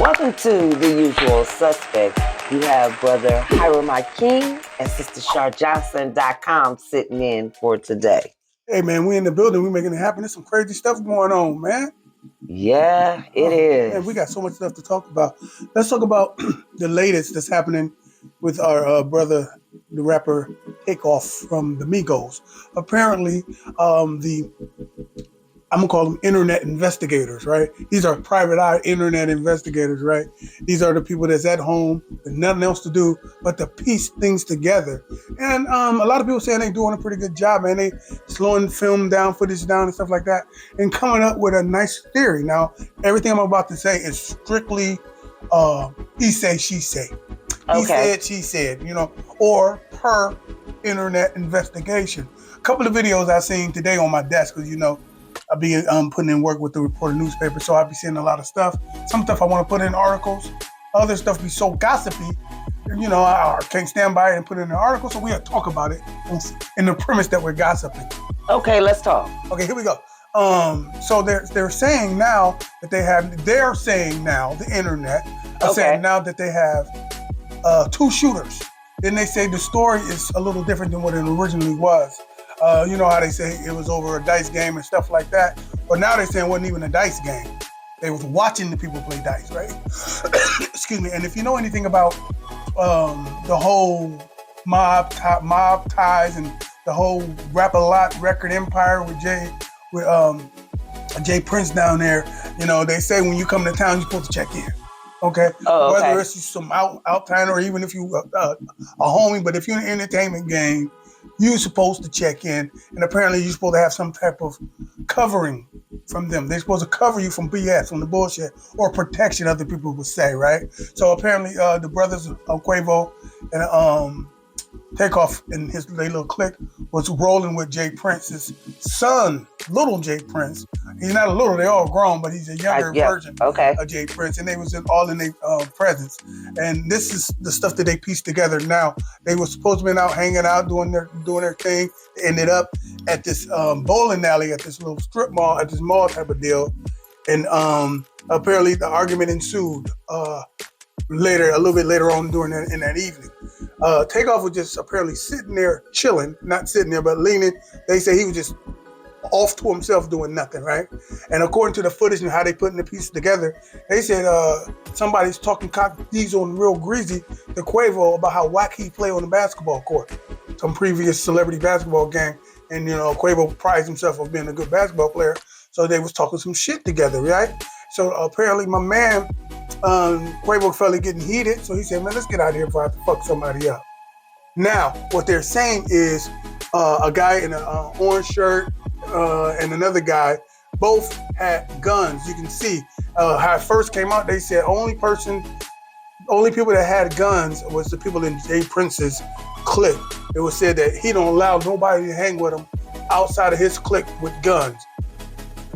Welcome to The Usual Suspects. You have brother Hiram King and sister SharJohnson.com sitting in for today. Hey, man, we in the building. We making it happen. There's some crazy stuff going on, man. Yeah, it is. Man, we got so much stuff to talk about. Let's talk about the latest that's happening with our brother, the rapper Takeoff from the Migos. Apparently, I'm going to call them internet investigators, right? These are private eye internet investigators, right? These are the people that's at home with nothing else to do but to piece things together. And a lot of people saying they're doing a pretty good job, man. They slowing film down, footage down and stuff like that and coming up with a nice theory. Now, everything I'm about to say is strictly he say, she say. He said, she said, or per internet investigation. A couple of videos I seen today on my desk, because, I'll be putting in work with the Reporter newspaper, so I'll be seeing a lot of stuff. Some stuff I want to put in articles. Other stuff be so gossipy, I can't stand by it and put it in an article, so we'll talk about it in the premise that we're gossiping. Okay, let's talk. Okay, here we go. So they're saying now that they're saying now, the internet, saying now that they have 2 shooters. Then they say the story is a little different than what it originally was. You know how they say it was over a dice game and stuff like that. But now they're saying it wasn't even a dice game. They was watching the people play dice, right? Excuse me. And if you know anything about the whole mob ties and the whole Rap-A-Lot record empire with Jay Prince down there, they say when you come to town, you're supposed to check in. Okay? Whether it's some out time or even if you a homie, but if you're in an entertainment game, you're supposed to check in, and apparently you're supposed to have some type of covering from them. They're supposed to cover you from BS, from the bullshit, or protection, other people would say, right? So apparently the brothers Quavo and Takeoff and their little clique was rolling with Jay Prince's son, little Jay Prince. He's not a little, they're all grown, but he's a younger version of Jay Prince, and they was all in their presence. And this is the stuff that they pieced together now. They were supposed to be out hanging out, doing their thing. They ended up at this bowling alley, at this little strip mall, at this mall type of deal. And apparently the argument ensued a little bit later on in that evening. Takeoff was just apparently sitting there chilling, not sitting there, but leaning. They say he was just off to himself doing nothing, right? And according to the footage and how they putting the pieces together, they said somebody's talking cock diesel and real greasy to Quavo about how whack he play on the basketball court. Some previous celebrity basketball game. And, Quavo prides himself of being a good basketball player. So they was talking some shit together, right? So apparently my man, Quavo felt getting heated, so he said, man, let's get out of here before I have to fuck somebody up. Now, what they're saying is a guy in an orange shirt and another guy both had guns. You can see how it first came out, they said only people that had guns was the people in Jay Prince's clique. It was said that he don't allow nobody to hang with him outside of his clique with guns.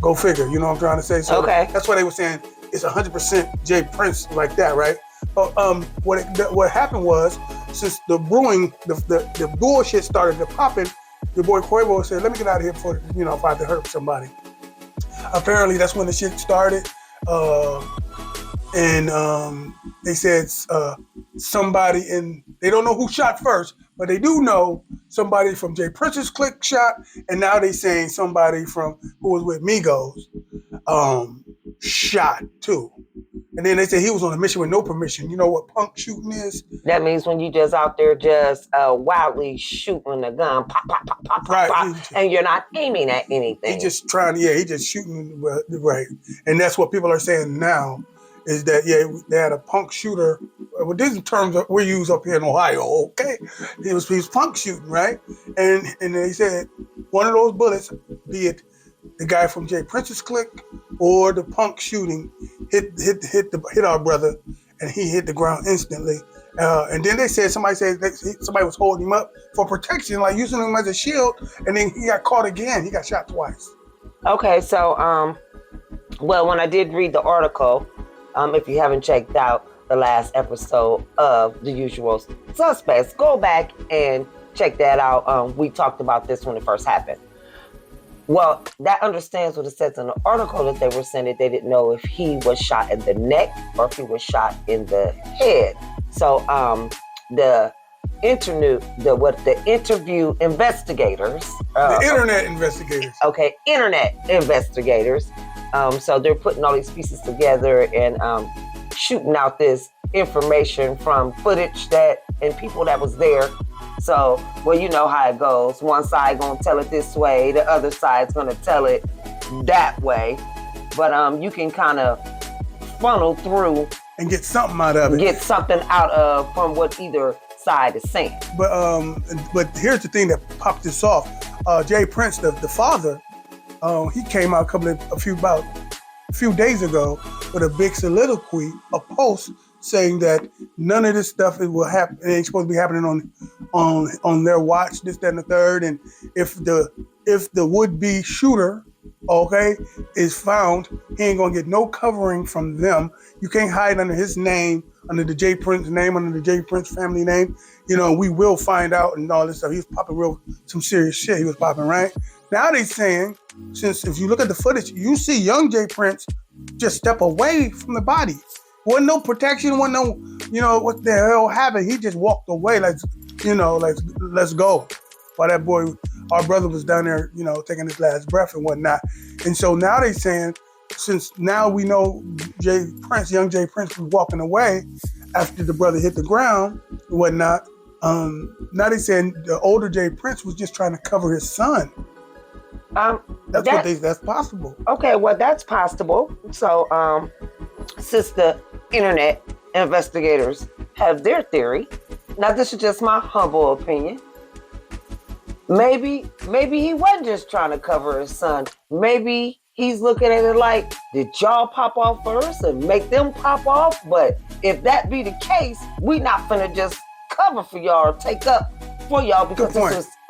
Go figure, you know what I'm trying to say? So that's why they were saying it's 100% Jay Prince like that, right? But what happened was, since the brewing, the bullshit started to popping, your boy Quavo said, let me get out of here before, if I have to hurt somebody. Apparently that's when the shit started. And they said somebody they don't know who shot first, but they do know somebody from Jay Prince's clique shot, and now they saying somebody from who was with Migos shot too. And then they say he was on a mission with no permission. You know what punk shooting is? That means when you just out there just wildly shooting a gun, pop, pop, pop, pop, right. pop, and you're not aiming at anything. He just shooting, right. And that's what people are saying now, is that, they had a punk shooter. Well, these are terms that we use up here in Ohio, okay? He was punk shooting, right? And they said one of those bullets, be it the guy from Jay Prince's clique or the punk shooting, hit our brother, and he hit the ground instantly. And then they said somebody was holding him up for protection, like using him as a shield, and then he got caught again. He got shot twice. Okay, so when I did read the article, if you haven't checked out the last episode of The Usual Suspects, go back and check that out. We talked about this when it first happened. Well, that understands what it says in the article that they were saying that they didn't know if he was shot in the neck or if he was shot in the head. So the interview investigators, the internet investigators. Okay, internet investigators. So they're putting all these pieces together and shooting out this information from footage and people that was there. So, well, you know how it goes. One side gonna tell it this way, the other side's gonna tell it that way. But you can kind of funnel through and get something out of it. Get something out of from what either side is saying. But here's the thing that popped this off. Jay Prince, the father, he came out a few days ago with a big soliloquy, a post saying that none of this stuff will happen. It ain't supposed to be happening on their watch, this, that, and the third. And if the would-be shooter, okay, is found, he ain't gonna get no covering from them. You can't hide under his name, under the Jay Prince name, under the Jay Prince family name. You know, we will find out and all this stuff. He was popping some serious shit. He was popping, right? Now they saying, since if you look at the footage, you see young Jay Prince just step away from the body. Wasn't no protection, wasn't no, what the hell happened? He just walked away, let's go. While that boy, our brother was down there, taking his last breath and whatnot. And so now they saying, since now we know young Jay Prince was walking away after the brother hit the ground and whatnot, now they saying the older Jay Prince was just trying to cover his son. That's possible. Okay, well, that's possible. So, since the internet investigators have their theory, now this is just my humble opinion. Maybe he wasn't just trying to cover his son. Maybe he's looking at it like, did y'all pop off first and make them pop off? But if that be the case, we not finna just cover for y'all or take up for y'all because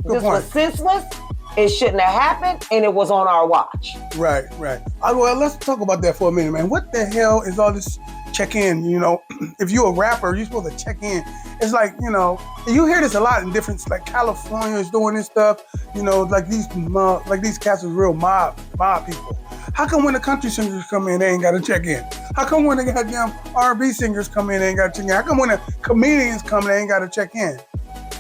this was senseless. It shouldn't have happened, and it was on our watch. Right. Well, let's talk about that for a minute, man. What the hell is all this check-in? If you're a rapper, you're supposed to check in. It's like, you hear this a lot in different, like California is doing this stuff. Like these cats is real mob people. How come when the country singers come in, they ain't got to check in? How come when the goddamn R&B singers come in, they ain't got to check in? How come when the comedians come, they ain't got to check in?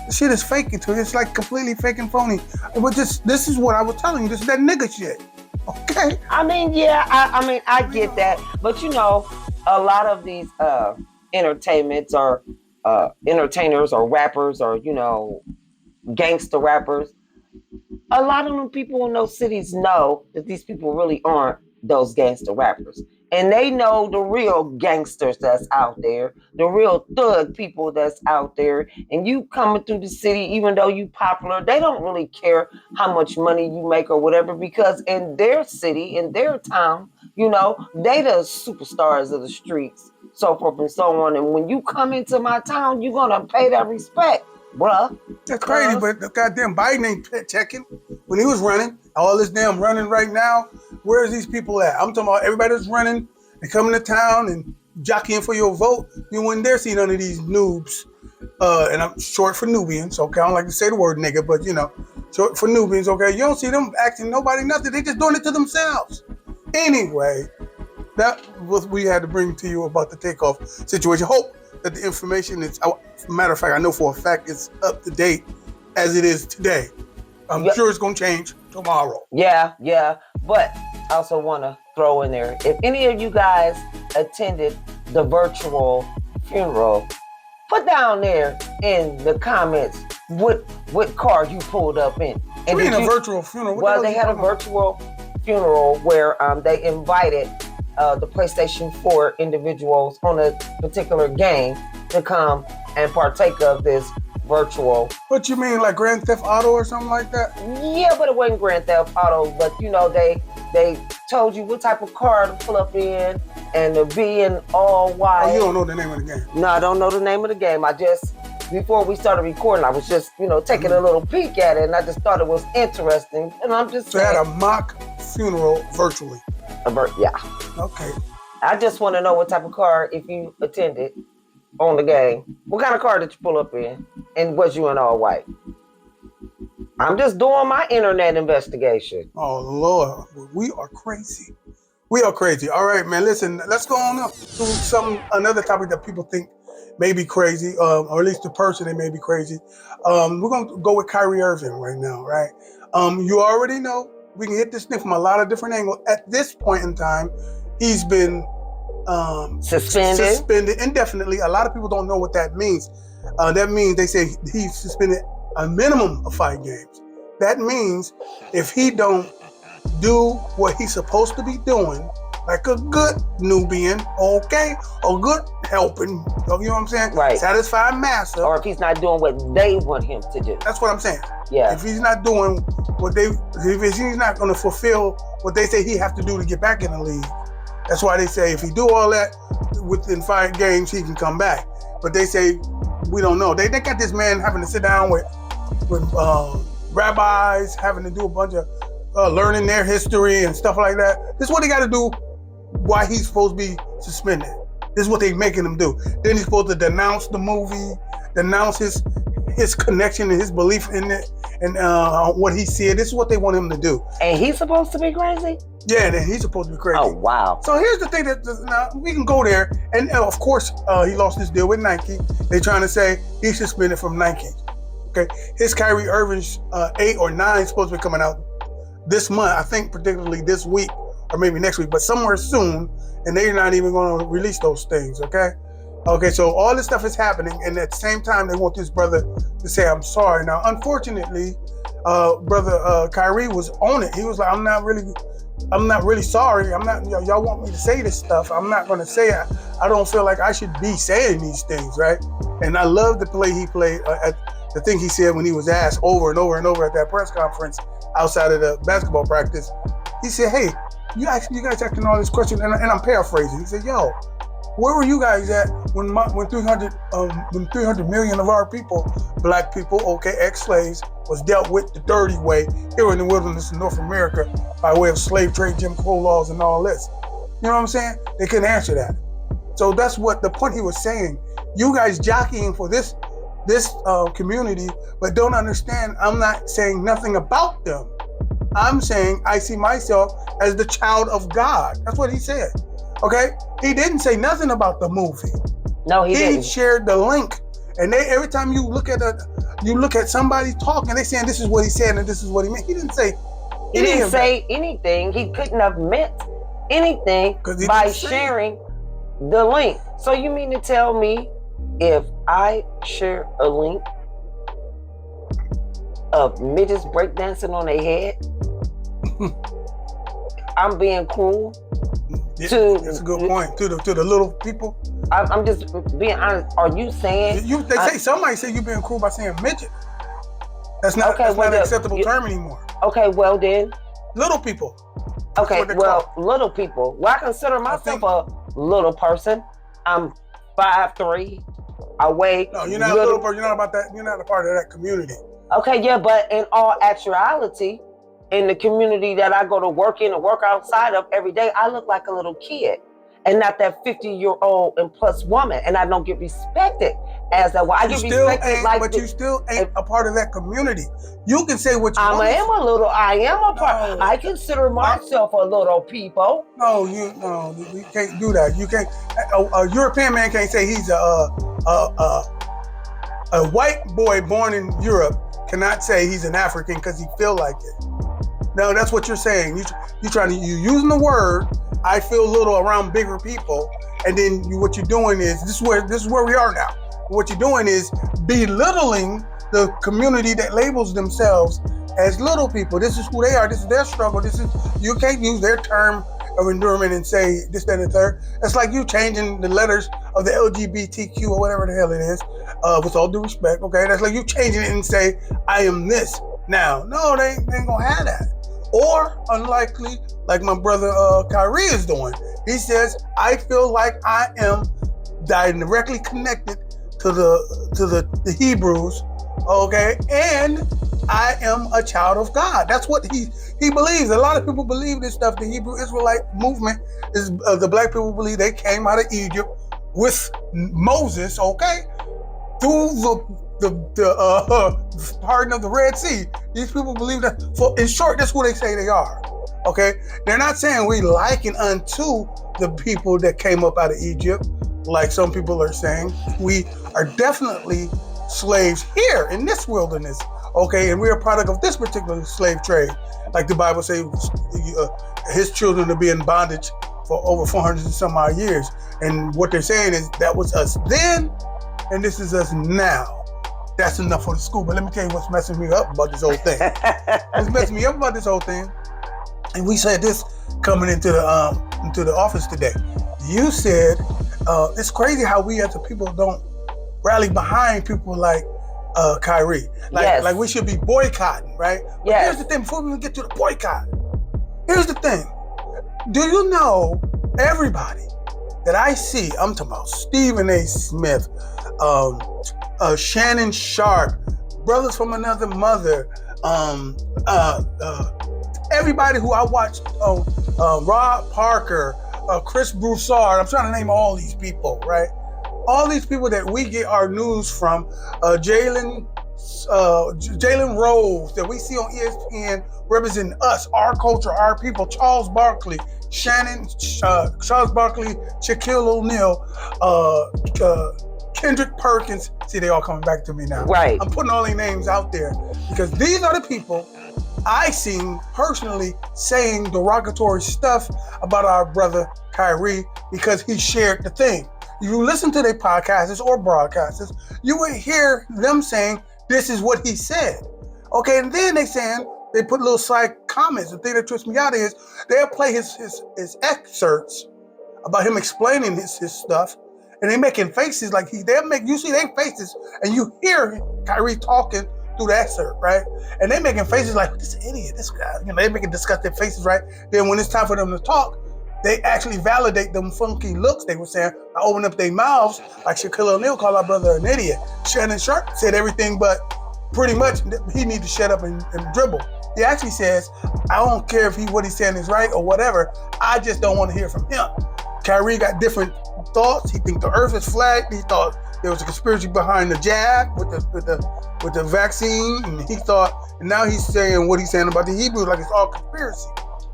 The shit is fake to it. It's like completely fake and phony. But this is what I was telling you. This is that nigga shit. Okay? I mean, yeah, I get that. But a lot of these entertainments or entertainers or rappers or, gangster rappers, a lot of them people in those cities know that these people really aren't those gangster rappers. And they know the real gangsters that's out there, the real thug people that's out there. And you coming through the city, even though you popular, they don't really care how much money you make or whatever, because in their city, in their town, they the superstars of the streets, so forth and so on. And when you come into my town, you're going to pay that respect, bruh. That's crazy, but the goddamn Biden ain't checking. When he was running, all this damn running right now, where's these people at? I'm talking about everybody that's running and coming to town and jockeying for your vote. You wouldn't dare see none of these noobs. And I'm short for Nubians, okay? I don't like to say the word nigga, but short for Nubians, okay? You don't see them asking nobody nothing. They just doing it to themselves. Anyway, that was we had to bring to you about the takeoff situation. Hope that the information is, matter of fact, I know for a fact it's up to date as it is today. I'm sure it's going to change tomorrow. Yeah. But I also want to throw in there, if any of you guys attended the virtual funeral, put down there in the comments what car you pulled up in. And what a virtual funeral? Well, they had a virtual funeral where they invited the PlayStation 4 individuals on a particular game to come and partake of this virtual. What you mean, like Grand Theft Auto or something like that? Yeah, but it wasn't Grand Theft Auto. But they told you what type of car to pull up in and to be in all white. Oh, you don't know the name of the game? No, I don't know the name of the game. Before we started recording, I was just taking a little peek at it, and I just thought it was interesting. And I'm just saying. So they had a mock funeral virtually. Yeah. Okay. I just want to know what type of car, if you attended on the game, what kind of car did you pull up in, and was you in all white? I'm just doing my internet investigation. Oh Lord, we are crazy. We are crazy. All right, man. Listen, let's go on up to another topic that people think may be crazy, or at least the person they may be crazy. We're gonna go with Kyrie Irving right now, right? You already know we can hit this thing from a lot of different angles. At this point in time, he's been suspended indefinitely. A lot of people don't know what that means. That means they say he's suspended a minimum of 5 games. That means if he don't do what he's supposed to be doing, like a good Nubian, okay, a good helping, you know what I'm saying? Right. Satisfied master. Or if he's not doing what they want him to do. That's what I'm saying. Yeah. If he's not doing if he's not going to fulfill what they say he have to do to get back in the league, that's why they say if he do all that within 5 games, he can come back. But they say, we don't know. They got this man having to sit down with rabbis, having to do a bunch of learning their history and stuff like that. This is what they got to do why he's supposed to be suspended. This is what they're making him do. Then he's supposed to denounce the movie, denounce his connection and his belief in it, and what he said. This is what they want him to do. And he's supposed to be crazy? Yeah, then he's supposed to be crazy. Oh, wow. So here's the thing now we can go there, and of course he lost his deal with Nike. They're trying to say he's suspended from Nike. Okay, his Kyrie Irving's 8 or 9 supposed to be coming out this month. I think particularly this week or maybe next week, but somewhere soon, and they're not even going to release those things. Okay, so all this stuff is happening, and at the same time they want this brother to say I'm sorry. Now, unfortunately, brother Kyrie was on it. He was like, I'm not really sorry. I'm not. Y'all want me to say this stuff. I'm not going to say it. I don't feel like I should be saying these things, right? And I love the play he played at the thing he said when he was asked over and over and over at that press conference outside of the basketball practice. He said, "Hey, you guys asking all these questions," and I'm paraphrasing. He said, "Yo, where were you guys at when 300 million of our people, black people, okay, ex-slaves, was dealt with the dirty way here in the wilderness of North America by way of slave trade, Jim Crow laws, and all this?" You know what I'm saying? They couldn't answer that. So that's what the point he was saying. You guys jockeying for this community, but don't understand. I'm not saying nothing about them. I'm saying I see myself as the child of God. That's what he said. Okay, he didn't say nothing about the movie. No, he didn't. He shared the link, and every time you look at somebody talking, they saying this is what he said and this is what he meant. He didn't say. He didn't say anything. He couldn't have meant anything by sharing the link. So you mean to tell me if I share a link of midgets breakdancing on their head, I'm being cruel? That's a good point. To the little people. I'm just being honest. Are you saying somebody say you being cruel by saying midget? That's not an acceptable term anymore. Okay, well then. Little people. Okay, well, little people. Well, I consider myself a little person. I'm 5'3". I weigh. No, you're not a little person. You're not about that. You're not a part of that community. Okay, yeah, but in all actuality, in the community that I go to work in and work outside of every day, I look like a little kid and not that 50-year-old and plus woman. And I don't get respected as that. Well, I get respected like but you still ain't a part of that community. You can say what you want. I am a part. No, I consider myself a little people. No, you can't do that. You can't. A European man can't say he's a white boy born in Europe cannot say he's an African because he feel like it. No, that's what you're saying. You're using the word I feel little around bigger people, and then what you're doing is this is where we are now. What you're doing is belittling the community that labels themselves as little people. This is who they are. This is their struggle. You can't use their term of endurance and say this, that, and the third. It's like you changing the letters of the LGBTQ or whatever the hell it is, with all due respect, okay? That's like you changing it and say, I am this now. No, they ain't gonna have that. Or unlikely, like my brother Kyrie is doing. He says, I feel like I am directly connected to the Hebrews, okay? And I am a child of God. That's what he believes. A lot of people believe this stuff. The Hebrew Israelite movement is the black people believe they came out of Egypt with Moses, okay? Through pardon of the Red Sea. These people believe that. In short, that's who they say they are. Okay, they're not saying we liken unto the people that came up out of Egypt, like some people are saying. We are definitely slaves here in this wilderness. Okay, and we're a product of this particular slave trade. Like the Bible says, his children will be in bondage for over 400 and some odd years. And what they're saying is that was us then, and this is us now. That's enough for the school. But let me tell you what's messing me up about this whole thing. What's messing me up about this whole thing, and we said this coming into the office today. You said it's crazy how we as a people don't rally behind people like Kyrie. Like we should be boycotting, right? But here's the thing, before we even get to the boycott, here's the thing. Do you know everybody that I see, I'm talking about Stephen A. Smith, Shannon Sharp, Brothers from Another Mother, everybody who I watched, Rob Parker, Chris Broussard, I'm trying to name all these people, right? All these people that we get our news from, Jalen Rose that we see on ESPN representing us, our culture, our people, Charles Barkley, Charles Barkley, Shaquille O'Neal, Kendrick Perkins. See, they all coming back to me now. Right. I'm putting all their names out there because these are the people I seen personally saying derogatory stuff about our brother Kyrie because he shared the thing. If you listen to their podcasters or broadcasters, you would hear them saying, this is what he said. Okay, and then they put little side comments. The thing that trips me out is they'll play his excerpts about him explaining his stuff, and they making faces like you see their faces, and you hear Kyrie talking through the excerpt, right? And they making faces like, this idiot, this guy. They making disgusting faces, right? Then when it's time for them to talk, they actually validate them funky looks they were saying by opening up their mouths, like Shaquille O'Neal called our brother an idiot. Shannon Sharp said everything but pretty much he need to shut up and dribble. He actually says, I don't care if what he's saying is right or whatever, I just don't want to hear from him. Kyrie got different thoughts. He think the earth is flat. He thought there was a conspiracy behind the jab with the vaccine, and he thought, and now he's saying what he's saying about the Hebrews like it's all conspiracy.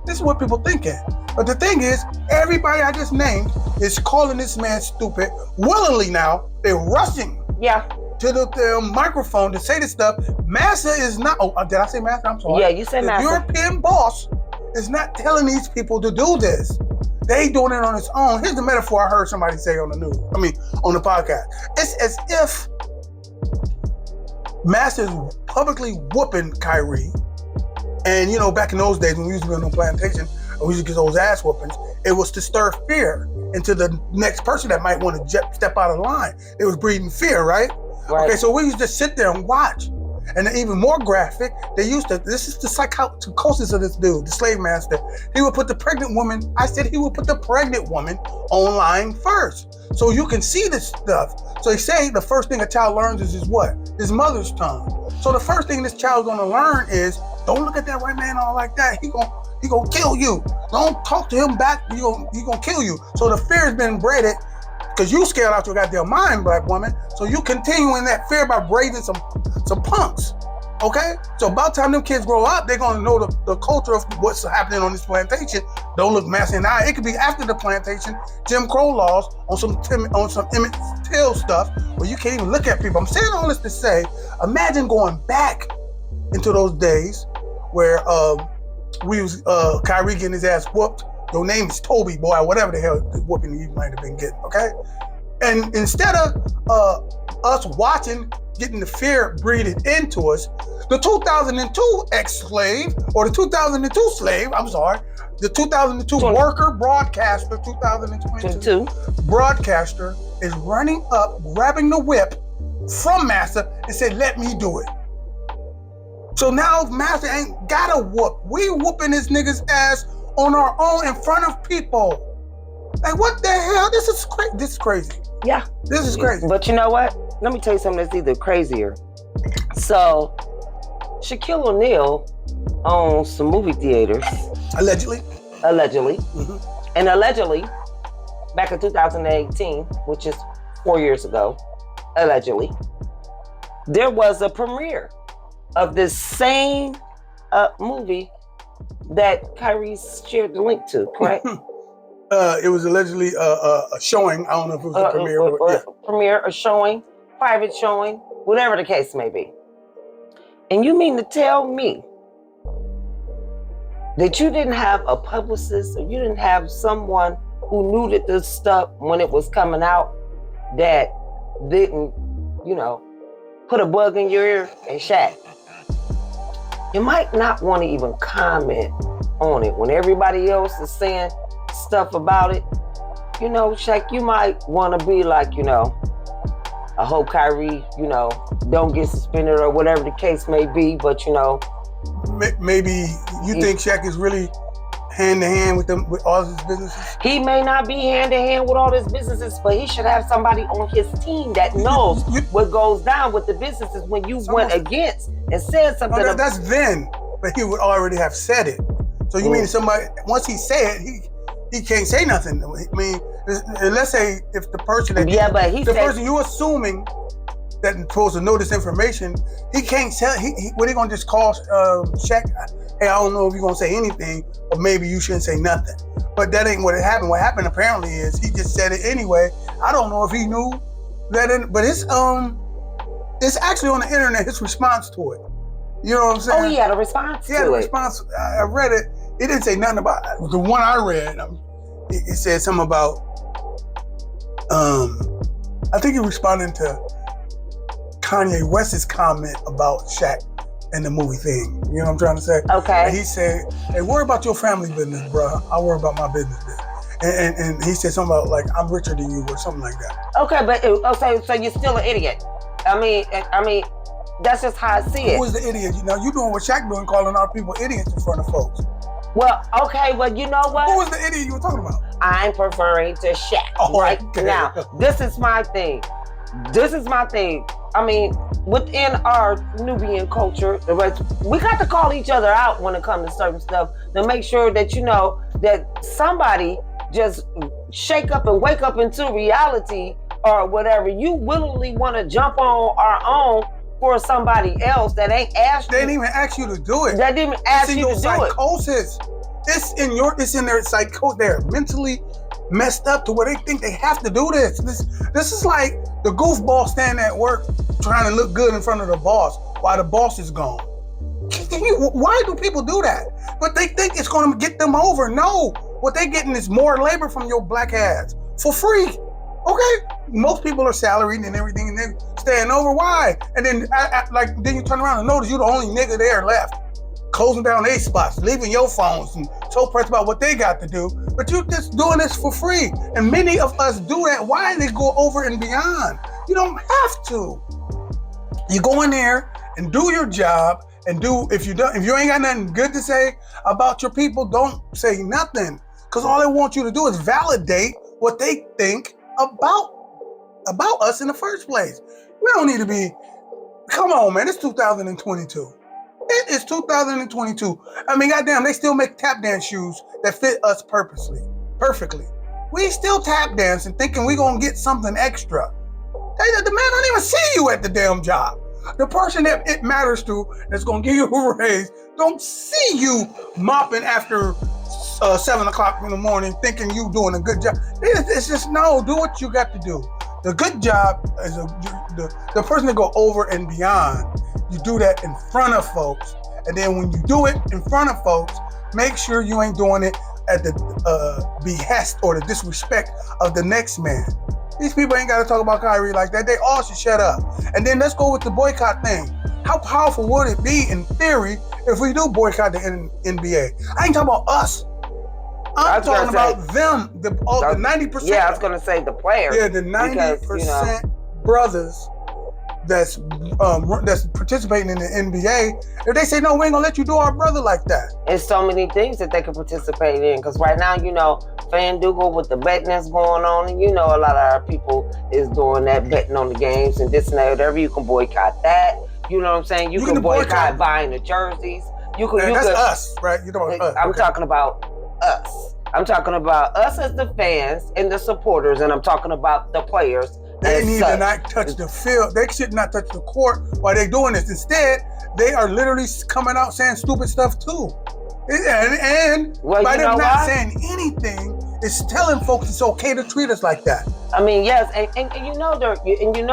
This is what people thinking. But the thing is, everybody I just named is calling this man stupid willingly now. They're rushing to the microphone to say this stuff. Massa is not, did I say Massa? I'm sorry. Yeah, you said Massa. The European boss is not telling these people to do this. They doing it on its own. Here's the metaphor I heard somebody say on the podcast. It's as if Massa is publicly whooping Kyrie. And back in those days when we used to be on the plantation, and we used to get those ass whoopings, it was to stir fear into the next person that might want to step out of line. It was breeding fear, right? Okay, so we used to sit there and watch. And even more graphic, this is the psychosis of this dude, the slave master. He would put the pregnant woman online first. So you can see this stuff. So they say the first thing a child learns is his mother's tongue. So the first thing this child's gonna learn is, don't look at that white man all like that. He gonna kill you. Don't talk to him back. He gonna kill you. So the fear has been bred because you scared out your goddamn mind, black woman. So you continue in that fear by raising some punks. Okay? So about the time them kids grow up, they're gonna know the culture of what's happening on this plantation. Don't look Massa in the eye. It could be after the plantation, Jim Crow laws on some Emmett Till stuff where you can't even look at people. I'm saying all this to say, imagine going back into those days where Kyrie getting his ass whooped. Your name is Toby, boy, whatever the hell whooping you might have been getting, okay? And instead of us watching, getting the fear breeded into us, the 2002 ex-slave, or the 2002 slave, the 2002 worker broadcaster, 2022 broadcaster is running up, grabbing the whip from Massa and said, let me do it. So now Massa ain't got a whoop. We whooping this nigga's ass on our own in front of people. Like, what the hell? This is crazy. Yeah. This is crazy. But you know what? Let me tell you something that's even crazier. So, Shaquille O'Neal owns some movie theaters. Allegedly. Mm-hmm. And allegedly, back in 2018, which is 4 years ago, allegedly, there was a premiere of this same movie that Kyrie shared the link to, correct? It was allegedly a showing. I don't know if it was a premiere. Premiere, a showing, private showing, whatever the case may be. And you mean to tell me that you didn't have a publicist or you didn't have someone who knew that this stuff, when it was coming out, that didn't, put a bug in your ear? And Shaq, you might not want to even comment on it when everybody else is saying stuff about it. Shaq, you might want to be like, I hope Kyrie, don't get suspended or whatever the case may be, but maybe you think Shaq is really hand to hand with all his businesses? He may not be hand to hand with all his businesses, but he should have somebody on his team that knows what goes down with the businesses when you went against and said something. No, that's then, but he would already have said it. So you mean somebody, once he said it, he can't say nothing. I mean, let's say if the person that person you assuming that supposed to know this information, he can't tell. What he gonna just call Shaq? Hey, I don't know if you're gonna say anything, or maybe you shouldn't say nothing. But that ain't what happened. What happened apparently is he just said it anyway. I don't know if he knew that, but it's actually on the internet. His response to it. You know what I'm saying? Oh, he had a response to it. He had a response. I read it. It didn't say nothing about it. The one I read. It said something about. I think he responded to Kanye West's comment about Shaq and the movie thing. You know what I'm trying to say? Okay. And he said, "Hey, worry about your family business, bro. I worry about my business." And he said something about like, "I'm richer than you" or something like that. Okay, but so you're still an idiot. I mean, that's just how I see it. Who is the idiot? You doing what Shaq doing, calling our people idiots in front of folks. Well, okay, well, you know what? Who was the idiot you were talking about? I'm preferring to Shaq right now. This is my thing. I mean, within our Nubian culture, we got to call each other out when it comes to certain stuff to make sure that that somebody just shake up and wake up into reality or whatever. You willingly want to jump on our own for somebody else that ain't asked you. They didn't even ask you to do it. They didn't even ask you to do psychosis. It's in their psychosis. They're mentally messed up to where they think they have to do this. This is like the goofball standing at work trying to look good in front of the boss while the boss is gone. Why do people do that? But they think it's going to get them over. No, what they're getting is more labor from your black ass for free. Okay, most people are salaried and everything, and they're staying over. Why? And then, then you turn around and notice you're the only nigga there left, closing down their spots, leaving your phones, and so pressed about what they got to do. But you're just doing this for free, and many of us do that. Why they go over and beyond? You don't have to. You go in there and do your job, and if you ain't got nothing good to say about your people, don't say nothing, because all they want you to do is validate what they think about us in the first place. We don't need to be, come on, man, it's 2022. It is 2022. I mean, goddamn, they still make tap dance shoes that fit us perfectly. We still tap dancing thinking we gonna get something extra. The man don't even see you at the damn job. The person that it matters to that's gonna give you a raise don't see you mopping after 7 o'clock in the morning thinking you doing a good job. It's just, no, do what you got to do. The good job is the person that go over and beyond. You do that in front of folks. And then when you do it in front of folks, make sure you ain't doing it at the behest or the disrespect of the next man. These people ain't got to talk about Kyrie like that. They all should shut up. And then let's go with the boycott thing. How powerful would it be in theory if we do boycott the NBA? I ain't talking about us. I'm talking about them, the 90%. Yeah, I was going to say the players. Yeah, the 90% brothers that's participating in the NBA. If they say, no, we ain't going to let you do our brother like that. There's so many things that they can participate in. Because right now, FanDuel with the betting that's going on. And a lot of our people is doing that, betting on the games and this and that, whatever. You can boycott that. You know what I'm saying? You can boycott buying the jerseys. That's us, right? You know us. I'm talking about us. I'm talking about us as the fans and the supporters, and I'm talking about the players They need to not touch the field. They should not touch the court while they're doing this. Instead, they are literally coming out saying stupid stuff too. And by them not saying anything, it's telling folks it's okay to treat us like that. I mean, yes, and you know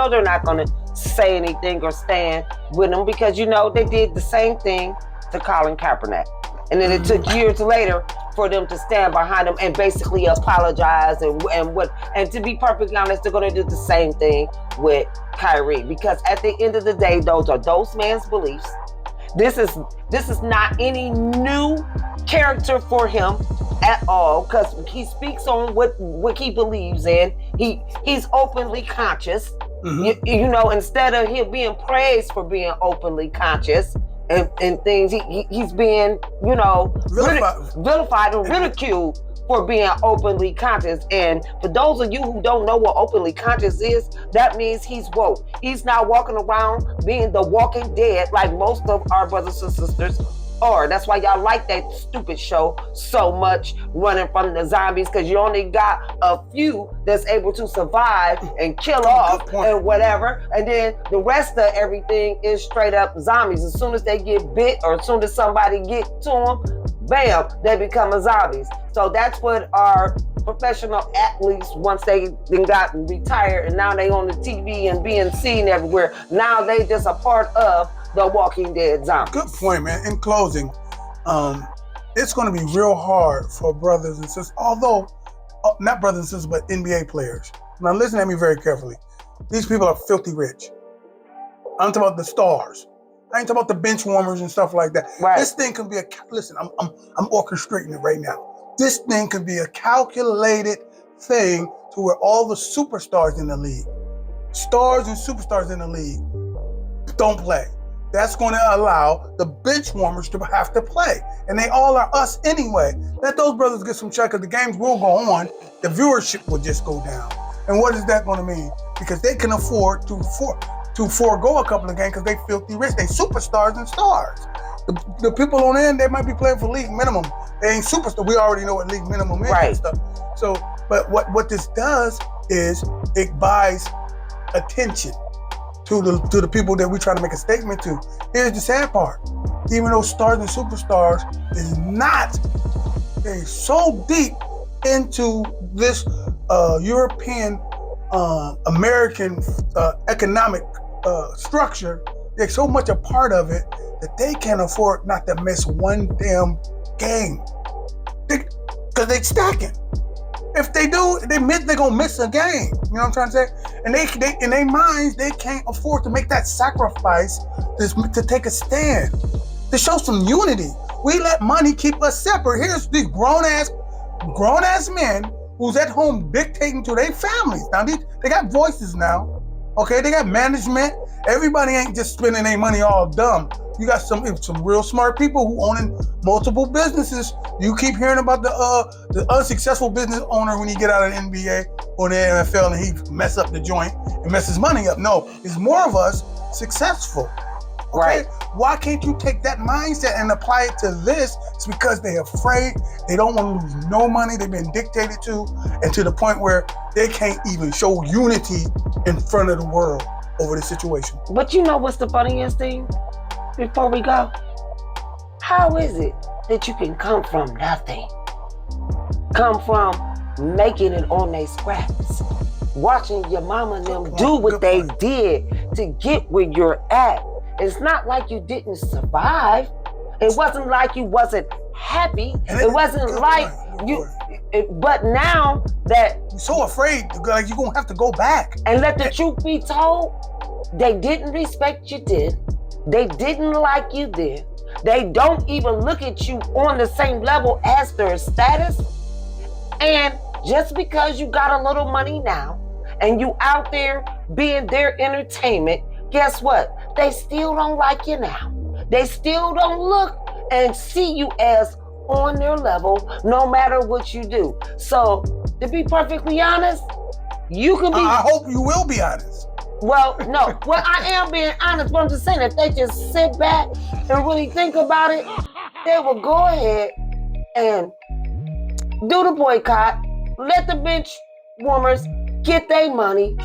they're not going to say anything or stand with them because they did the same thing to Colin Kaepernick, and then it took years later for them to stand behind him and basically apologize and to be perfectly honest, they're going to do the same thing with Kyrie because at the end of the day, those are those man's beliefs. This is not any new character for him at all because he speaks on what he believes in. He's openly conscious. Mm-hmm. Instead of him being praised for being openly conscious and things, he's being vilified and ridiculed for being openly conscious. And for those of you who don't know what openly conscious is, that means he's woke. He's not walking around being the walking dead like most of our brothers and sisters are. That's why y'all like that stupid show so much, running from the zombies, because you only got a few that's able to survive and kill off and whatever, and then the rest of everything is straight up zombies. As soon as they get bit or as soon as somebody get to them, bam, they become zombies. So that's what our professional athletes, once they then got retired and now they on the TV and being seen everywhere, now they just a part of the Walking Dead zombies. Good point, man. In closing, it's going to be real hard for brothers and sisters, although not brothers and sisters, but NBA players. Now listen at me very carefully. These people are filthy rich. I'm talking about the stars. I ain't talking about the bench warmers and stuff like that. Right. This thing can be listen, I'm orchestrating it right now. This thing can be a calculated thing to where all the superstars in the league, stars and superstars in the league, don't play. That's going to allow the bench warmers to have to play. And they all are us anyway. Let those brothers get some check, because the games will go on. The viewership will just go down. And what is that going to mean? Because they can afford to forego a couple of games because they filthy rich. They superstars and stars. The people on end, they might be playing for league minimum. They ain't superstar. We already know what league minimum is and stuff. So, but what this does is it buys attention to the people that we try to make a statement to. Here's the sad part. Even though stars and superstars is not, they're so deep into this European American economic structure, they're so much a part of it that they can't afford not to miss one damn game. Because they're stacking. If they do, they're gonna miss a game. You know what I'm trying to say? And they in their minds, they can't afford to make that sacrifice to take a stand, to show some unity. We let money keep us separate. Here's these grown ass men who's at home dictating to their families. Now they got voices now. Okay, they got management. Everybody ain't just spending their money all dumb. You got some real smart people who owning multiple businesses. You keep hearing about the unsuccessful business owner when he get out of the NBA or the NFL and he mess up the joint and mess his money up. No, it's more of us successful. Okay? Right. Why can't you take that mindset and apply it to this? It's because they're afraid. They don't want to lose no money. They've been dictated to, and to the point where they can't even show unity in front of the world over the situation. But you know what's the funniest thing? Before we go, how is it that you can come from nothing, come from making it on their scraps, watching your mama and them do what they did to get where you're at? It's not like you didn't survive. It wasn't like you wasn't happy. It wasn't like you. But now that you're so afraid, like you're gonna have to go back. And let the truth be told, they didn't respect you then. They didn't like you then. They don't even look at you on the same level as their status. And just because you got a little money now and you out there being their entertainment, guess what? They still don't like you now. They still don't look and see you as on their level, no matter what you do. So, to be perfectly honest, you can be... I hope you will be honest. Well, no. Well, I am being honest, but I'm just saying, if they just sit back and really think about it, they will go ahead and do the boycott, let the bench warmers get their money,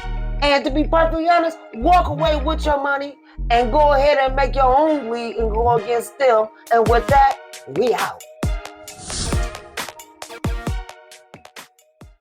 And to be perfectly honest, walk away with your money and go ahead and make your own league and go against them. And with that, we out.